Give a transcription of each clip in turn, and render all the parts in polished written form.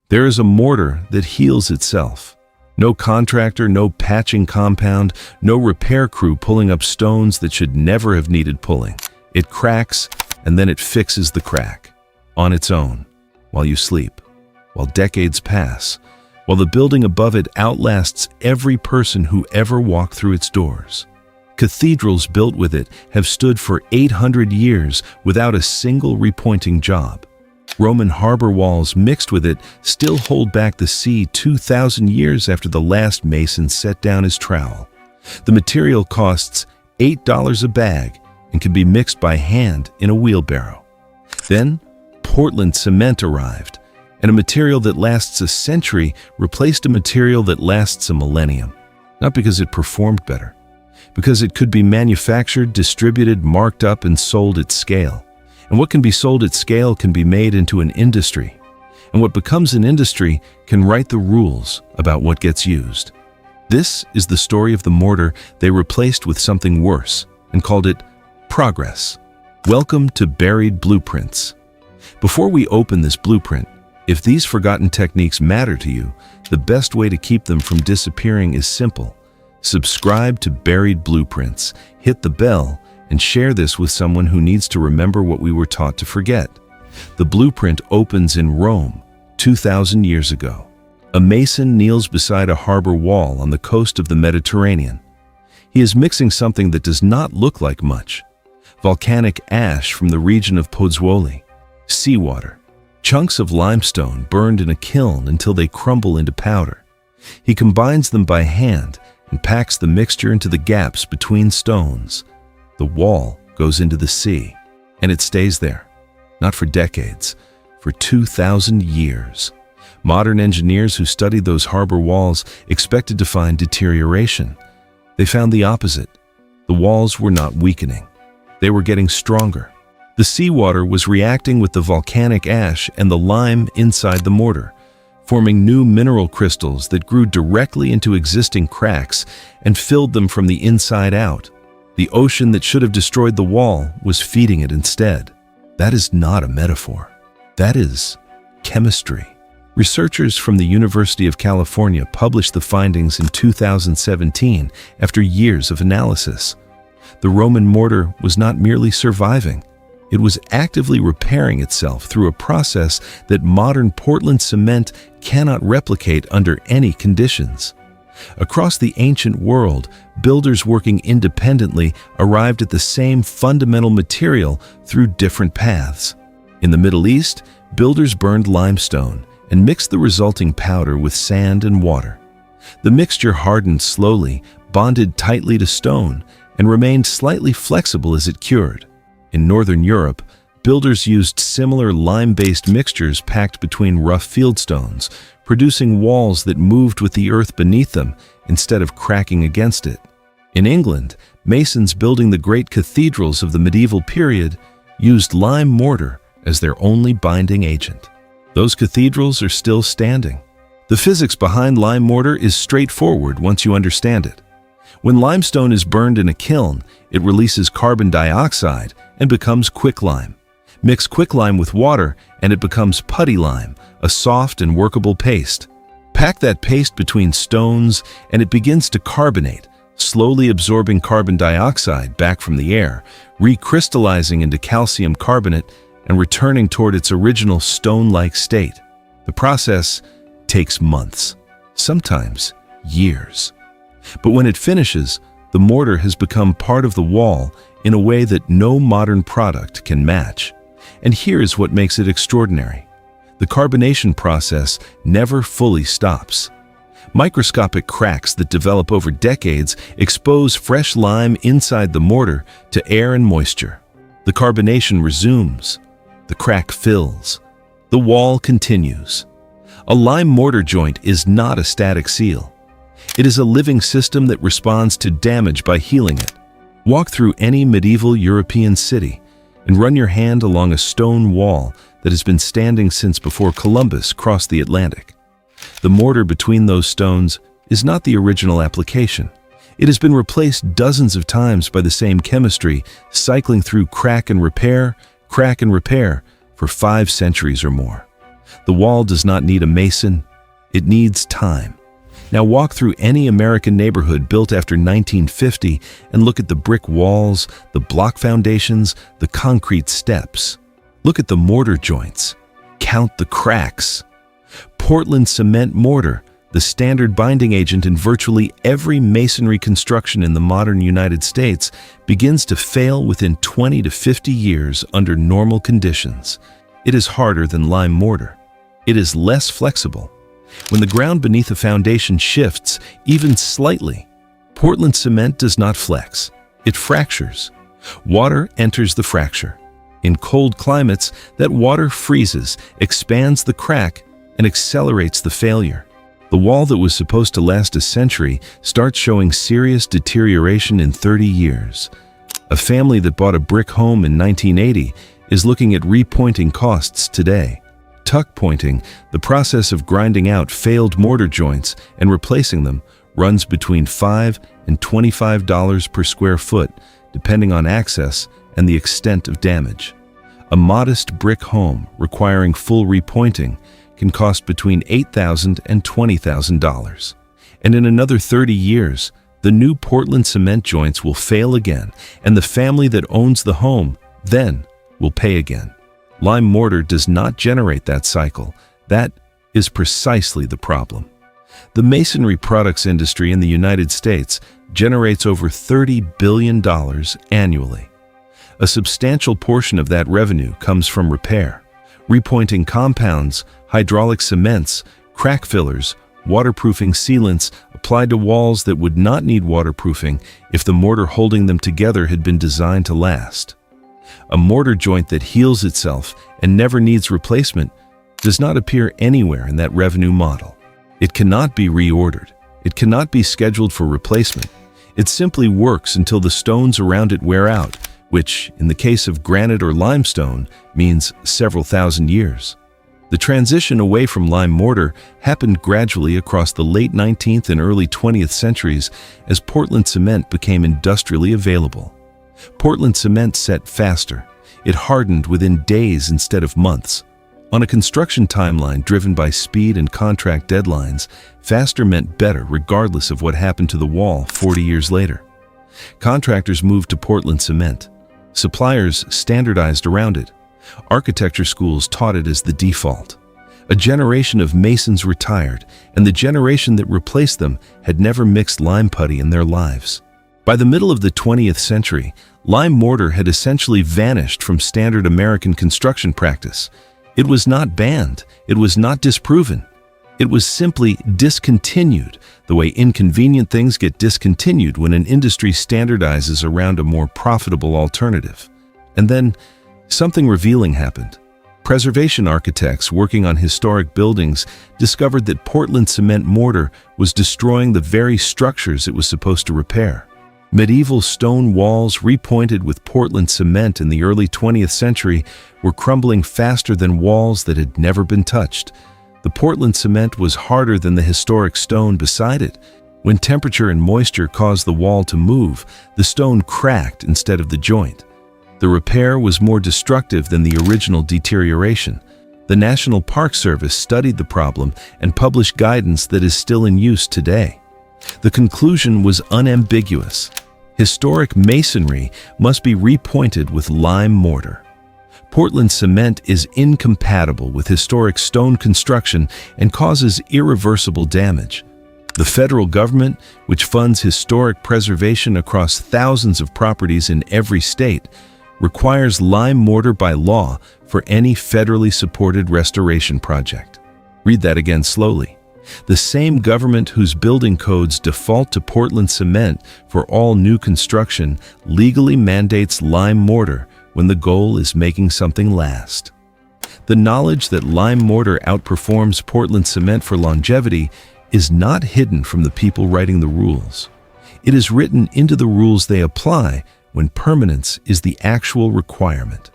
There is a mortar that heals itself. No contractor, no patching compound, no repair crew pulling up stones that should never have needed pulling. It cracks, and then it fixes the crack. On its own, while you sleep, while decades pass, while the building above it outlasts every person who ever walked through its doors. Cathedrals built with it have stood for 800 years without a single repointing job. Roman harbor walls mixed with it still hold back the sea 2,000 years after the last mason set down his trowel. The material costs $8 a bag and can be mixed by hand in a wheelbarrow. Then, Portland cement arrived, and a material that lasts a century replaced a material that lasts a millennium. Not because it performed better, because it could be manufactured, distributed, marked up, and sold at scale. And what can be sold at scale can be made into an industry. And what becomes an industry can write the rules about what gets used. This is the story of the mortar they replaced with something worse and called it progress. Welcome to Buried Blueprints. Before we open this blueprint, if these forgotten techniques matter to you, the best way to keep them from disappearing is simple. Subscribe to Buried Blueprints, hit the bell, and share this with someone who needs to remember what we were taught to forget. The blueprint opens in Rome, 2,000 years ago. A mason kneels beside a harbor wall on the coast of the Mediterranean. He is mixing something that does not look like much. Volcanic ash from the region of Pozzuoli. Seawater. Chunks of limestone burned in a kiln until they crumble into powder. He combines them by hand and packs the mixture into the gaps between stones. The wall goes into the sea, and it stays there, not for decades, for 2,000 years. Modern engineers who studied those harbor walls expected to find deterioration. They found the opposite. The walls were not weakening. They were getting stronger. The seawater was reacting with the volcanic ash and the lime inside the mortar, forming new mineral crystals that grew directly into existing cracks and filled them from the inside out. The ocean that should have destroyed the wall was feeding it instead. That is not a metaphor. That is chemistry. Researchers from the University of California published the findings in 2017 after years of analysis. The Roman mortar was not merely surviving. It was actively repairing itself through a process that modern Portland cement cannot replicate under any conditions. Across the ancient world, builders working independently arrived at the same fundamental material through different paths. In the Middle East, builders burned limestone and mixed the resulting powder with sand and water. The mixture hardened slowly, bonded tightly to stone, and remained slightly flexible as it cured. In Northern Europe, builders used similar lime-based mixtures packed between rough fieldstones, producing walls that moved with the earth beneath them instead of cracking against it. In England, masons building the great cathedrals of the medieval period used lime mortar as their only binding agent. Those cathedrals are still standing. The physics behind lime mortar is straightforward once you understand it. When limestone is burned in a kiln, it releases carbon dioxide and becomes quicklime. Mix quicklime with water and it becomes putty lime, a soft and workable paste. Pack that paste between stones and it begins to carbonate, slowly absorbing carbon dioxide back from the air, recrystallizing into calcium carbonate and returning toward its original stone-like state. The process takes months, sometimes years. But when it finishes, the mortar has become part of the wall in a way that no modern product can match. And here is what makes it extraordinary. The carbonation process never fully stops. Microscopic cracks that develop over decades expose fresh lime inside the mortar to air and moisture. The carbonation resumes. The crack fills. The wall continues. A lime mortar joint is not a static seal. It is a living system that responds to damage by healing it. Walk through any medieval European city and run your hand along a stone wall that has been standing since before Columbus crossed the Atlantic. The mortar between those stones is not the original application. It has been replaced dozens of times by the same chemistry, cycling through crack and repair for 5 centuries or more. The wall does not need a mason, it needs time. Now walk through any American neighborhood built after 1950 and look at the brick walls, the block foundations, the concrete steps. Look at the mortar joints. Count the cracks. Portland cement mortar, the standard binding agent in virtually every masonry construction in the modern United States, begins to fail within 20 to 50 years under normal conditions. It is harder than lime mortar. It is less flexible. When the ground beneath a foundation shifts, even slightly, Portland cement does not flex. It fractures. Water enters the fracture. In cold climates, that water freezes, expands the crack, and accelerates the failure. The wall that was supposed to last a century starts showing serious deterioration in 30 years. A family that bought a brick home in 1980 is looking at repointing costs today. Tuck pointing, the process of grinding out failed mortar joints and replacing them, runs between $5 and $25 per square foot, depending on access and the extent of damage. A modest brick home requiring full repointing can cost between $8,000 and $20,000. And in another 30 years, the new Portland cement joints will fail again, and the family that owns the home then will pay again. Lime mortar does not generate that cycle. That is precisely the problem. The masonry products industry in the United States generates over $30 billion annually. A substantial portion of that revenue comes from repair, repointing compounds, hydraulic cements, crack fillers, waterproofing sealants applied to walls that would not need waterproofing if the mortar holding them together had been designed to last. A mortar joint that heals itself and never needs replacement does not appear anywhere in that revenue model. It cannot be reordered. It cannot be scheduled for replacement. It simply works until the stones around it wear out, which, in the case of granite or limestone, means several thousand years. The transition away from lime mortar happened gradually across the late 19th and early 20th centuries as Portland cement became industrially available. Portland cement set faster. It hardened within days instead of months. On a construction timeline driven by speed and contract deadlines, faster meant better regardless of what happened to the wall 40 years later. Contractors moved to Portland cement. Suppliers standardized around it. Architecture schools taught it as the default. A generation of masons retired, and the generation that replaced them had never mixed lime putty in their lives. By the middle of the 20th century, lime mortar had essentially vanished from standard American construction practice. It was not banned. It was not disproven. It was simply discontinued, the way inconvenient things get discontinued when an industry standardizes around a more profitable alternative. And then, something revealing happened. Preservation architects working on historic buildings discovered that Portland cement mortar was destroying the very structures it was supposed to repair. Medieval stone walls repointed with Portland cement in the early 20th century were crumbling faster than walls that had never been touched. The Portland cement was harder than the historic stone beside it. When temperature and moisture caused the wall to move, the stone cracked instead of the joint. The repair was more destructive than the original deterioration. The National Park Service studied the problem and published guidance that is still in use today. The conclusion was unambiguous. Historic masonry must be repointed with lime mortar. Portland cement is incompatible with historic stone construction and causes irreversible damage. The federal government, which funds historic preservation across thousands of properties in every state, requires lime mortar by law for any federally supported restoration project. Read that again slowly. The same government whose building codes default to Portland cement for all new construction legally mandates lime mortar when the goal is making something last. The knowledge that lime mortar outperforms Portland cement for longevity is not hidden from the people writing the rules. It is written into the rules they apply when permanence is the actual requirement.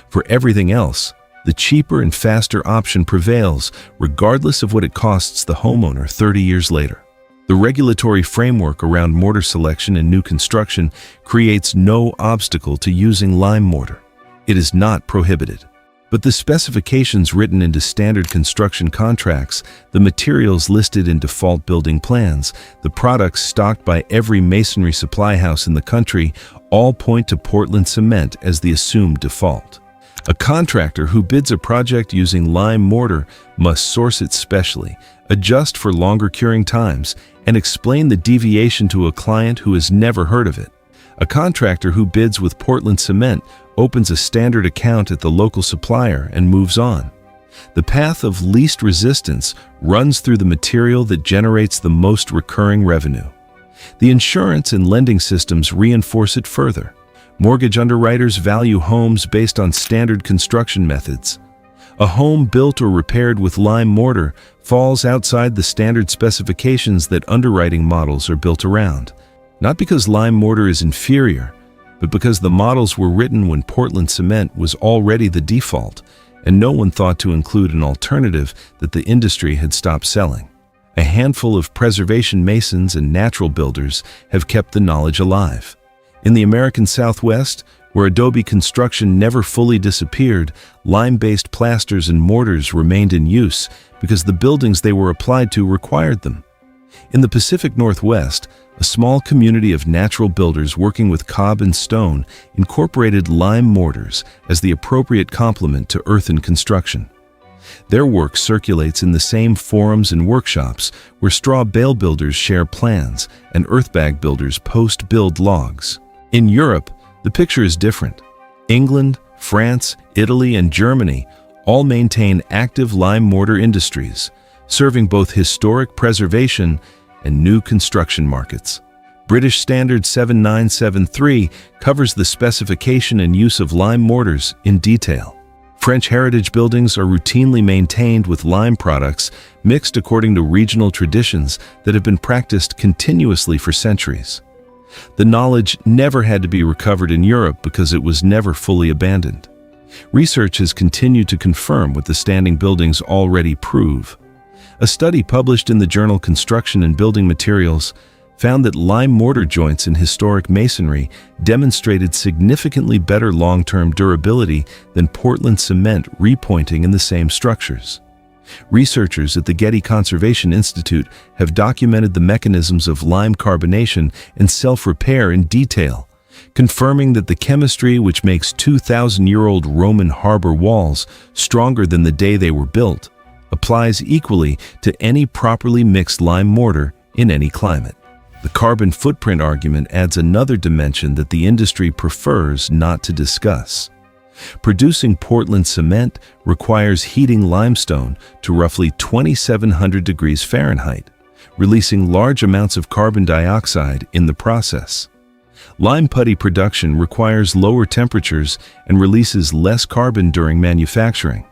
For everything else, the cheaper and faster option prevails, regardless of what it costs the homeowner 30 years later. The regulatory framework around mortar selection in new construction creates no obstacle to using lime mortar. It is not prohibited. But the specifications written into standard construction contracts, the materials listed in default building plans, the products stocked by every masonry supply house in the country all point to Portland cement as the assumed default. A contractor who bids a project using lime mortar must source it specially, adjust for longer curing times, and explain the deviation to a client who has never heard of it. A contractor who bids with Portland cement opens a standard account at the local supplier and moves on. The path of least resistance runs through the material that generates the most recurring revenue. The insurance and lending systems reinforce it further. Mortgage underwriters value homes based on standard construction methods. A home built or repaired with lime mortar falls outside the standard specifications that underwriting models are built around. Not because lime mortar is inferior, but because the models were written when Portland cement was already the default, and no one thought to include an alternative that the industry had stopped selling. A handful of preservation masons and natural builders have kept the knowledge alive. In the American Southwest, where adobe construction never fully disappeared, lime-based plasters and mortars remained in use because the buildings they were applied to required them. In the Pacific Northwest, a small community of natural builders working with cob and stone incorporated lime mortars as the appropriate complement to earthen construction. Their work circulates in the same forums and workshops where straw bale builders share plans and earthbag builders post-build logs. In Europe, the picture is different. England, France, Italy, and Germany all maintain active lime mortar industries, serving both historic preservation and new construction markets. British Standard 7973 covers the specification and use of lime mortars in detail. French heritage buildings are routinely maintained with lime products mixed according to regional traditions that have been practiced continuously for centuries. The knowledge never had to be recovered in Europe because it was never fully abandoned. Research has continued to confirm what the standing buildings already prove. A study published in the journal Construction and Building Materials found that lime mortar joints in historic masonry demonstrated significantly better long-term durability than Portland cement repointing in the same structures. Researchers at the Getty Conservation Institute have documented the mechanisms of lime carbonation and self-repair in detail, confirming that the chemistry which makes 2,000-year-old Roman harbor walls stronger than the day they were built applies equally to any properly mixed lime mortar in any climate. The carbon footprint argument adds another dimension that the industry prefers not to discuss. Producing Portland cement requires heating limestone to roughly 2,700 degrees Fahrenheit, releasing large amounts of carbon dioxide in the process. Lime putty production requires lower temperatures and releases less carbon during manufacturing,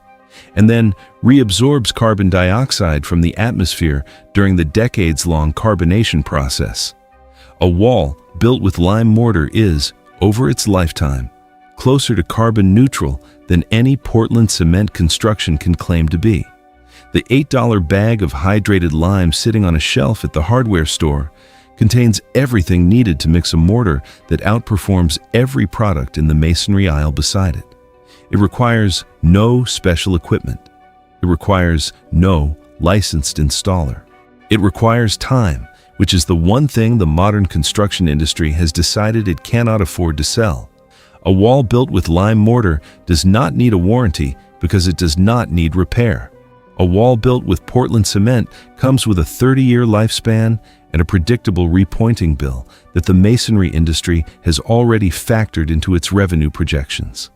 and then reabsorbs carbon dioxide from the atmosphere during the decades-long carbonation process. A wall built with lime mortar is, over its lifetime, closer to carbon neutral than any Portland cement construction can claim to be. The $8 bag of hydrated lime sitting on a shelf at the hardware store contains everything needed to mix a mortar that outperforms every product in the masonry aisle beside it. It requires no special equipment. It requires no licensed installer. It requires time, which is the one thing the modern construction industry has decided it cannot afford to sell. A wall built with lime mortar does not need a warranty because it does not need repair. A wall built with Portland cement comes with a 30-year lifespan and a predictable repointing bill that the masonry industry has already factored into its revenue projections.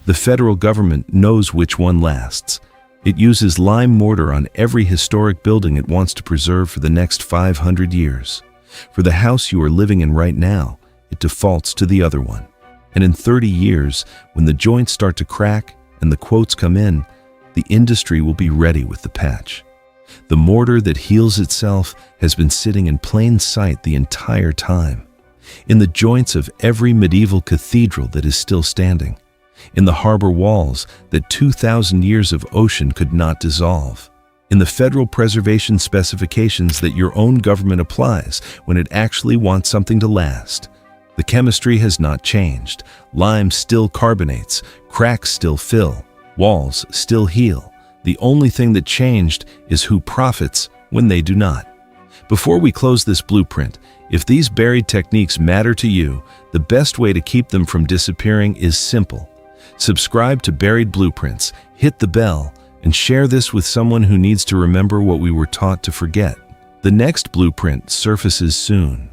The federal government knows which one lasts. It uses lime mortar on every historic building it wants to preserve for the next 500 years. For the house you are living in right now, it defaults to the other one. And in 30 years, when the joints start to crack and the quotes come in, the industry will be ready with the patch. The mortar that heals itself has been sitting in plain sight the entire time, in the joints of every medieval cathedral that is still standing, in the harbor walls that 2,000 years of ocean could not dissolve, in the federal preservation specifications that your own government applies when it actually wants something to last. The chemistry has not changed. Lime still carbonates, cracks still fill, Walls still heal. The only thing that changed is who profits when they do not. Before we close this blueprint, if these buried techniques matter to you, the best way to keep them from disappearing is simple. Subscribe to Buried Blueprints, hit the bell, and share this with someone who needs to remember what we were taught to forget. The next blueprint surfaces soon.